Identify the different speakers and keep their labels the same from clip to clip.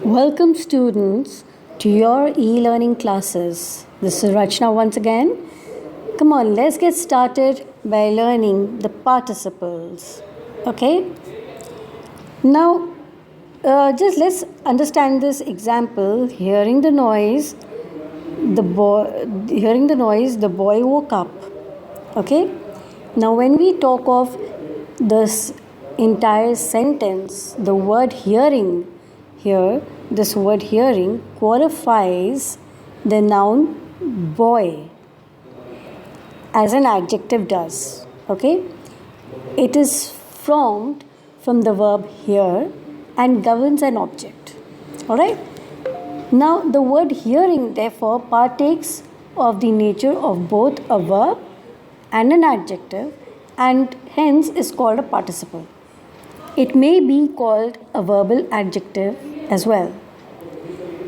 Speaker 1: Welcome, students, to your e-learning classes. This is Rachna once again. Come on, let's get started by learning the participles. Okay? Now, just let's understand this example. Hearing the noise, the boy woke up. Okay? Now, when we talk of this entire sentence, the word hearing here, this word hearing qualifies the noun boy as an adjective does. Okay? It is formed from the verb hear and governs an object. Alright? Now, the word hearing therefore partakes of the nature of both a verb and an adjective and hence is called a participle. It may be called a verbal adjective as well.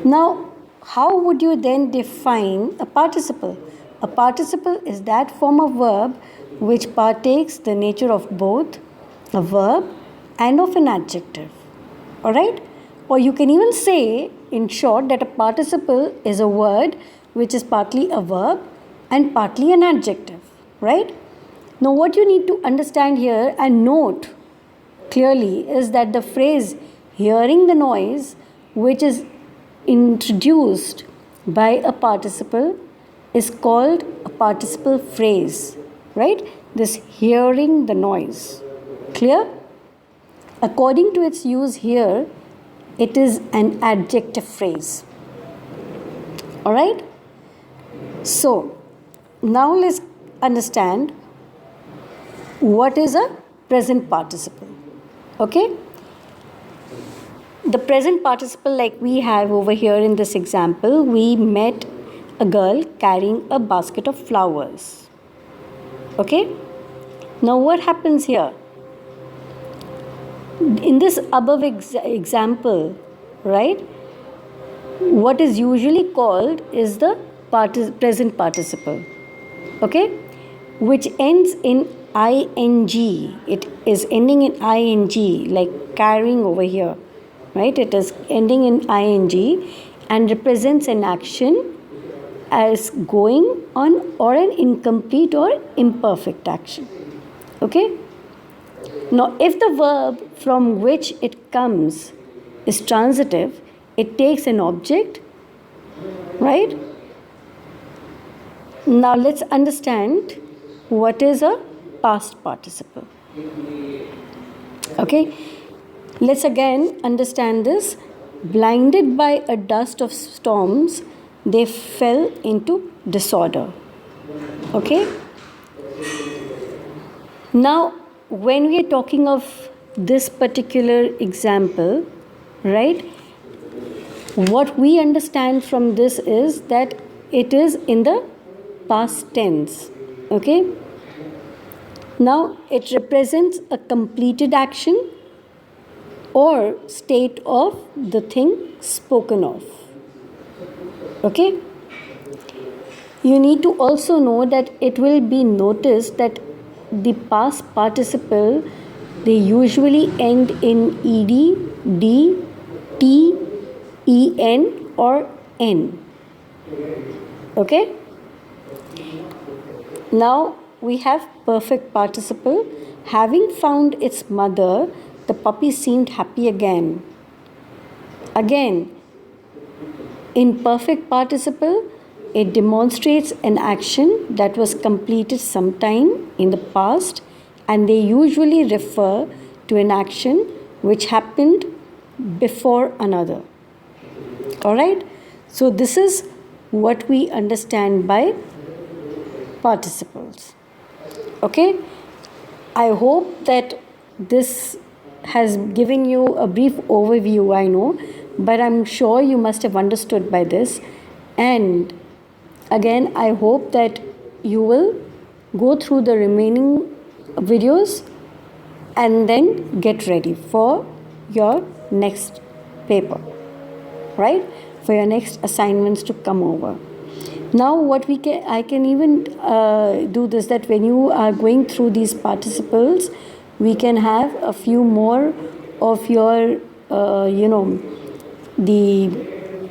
Speaker 1: Now, how would you then define a participle? A participle is that form of verb which partakes the nature of both a verb and of an adjective. Alright? Or you can even say, in short, that a participle is a word which is partly a verb and partly an adjective. Right? Now, what you need to understand here and note clearly is that the phrase hearing the noise, which is introduced by a participle, is called a participle phrase. Right? This hearing the noise. Clear? According to its use here, it is an adjective phrase. Alright? So, now let's understand what is a present participle. Okay? The present participle, like we have over here in this example, we met a girl carrying a basket of flowers. Okay? Now what happens here? In this above example, right, what is usually called is the present participle, okay, which ends in ing. It is ending in ing, like carrying over here, right? It is ending in ing and represents an action as going on or an incomplete or imperfect action, okay. Now, if the verb from which it comes is transitive, it takes an object, right? Now, let's understand what is a past participle. Okay, let's again understand this. Blinded by a dust of storms, they fell into disorder. Okay, now when we are talking of this particular example, right, what we understand from this is that it is in the past tense. Okay, now it represents a completed action or state of the thing spoken of. Okay, you need to also know that it will be noticed that the past participle, they usually end in ed, d, t, en or n. Okay? Now we have perfect participle. Having found its mother, the puppy seemed happy again. Again, in perfect participle, it demonstrates an action that was completed sometime in the past and they usually refer to an action which happened before another. Alright? So this is what we understand by participles. Okay? I hope that this has given you a brief overview, I know, but I'm sure you must have understood by this. And again, I hope that you will go through the remaining videos and then get ready for your next paper, right? For your next assignments to come over. Now what I can even do this, that when you are going through these participles, we can have a few more of your the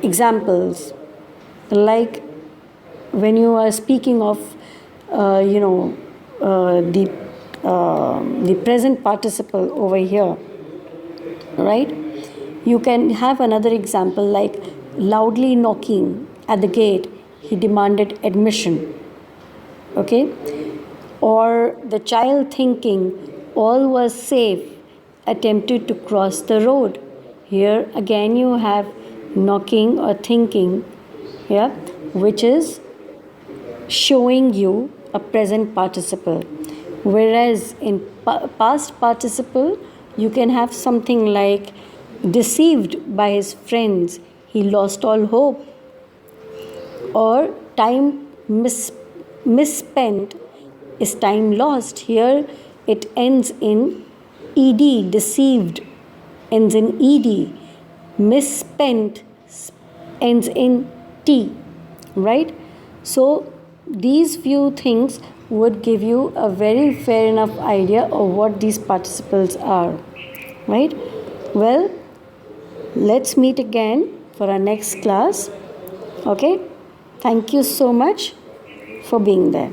Speaker 1: examples, like when you are speaking of the present participle over here, right? You can have another example like loudly knocking at the gate, he demanded admission. Okay? Or the child thinking all was safe, attempted to cross the road. Here again you have knocking or thinking, yeah, which is showing you a present participle. Whereas in past participle, you can have something like deceived by his friends, he lost all hope, or time misspent is time lost. Here it ends in ed, deceived ends in ed, misspent ends in t, right? So these few things would give you a very fair enough idea of what these participles are, right? Well, let's meet again for our next class. Okay? Thank you so much for being there.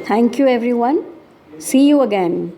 Speaker 1: Thank you, everyone. See you again.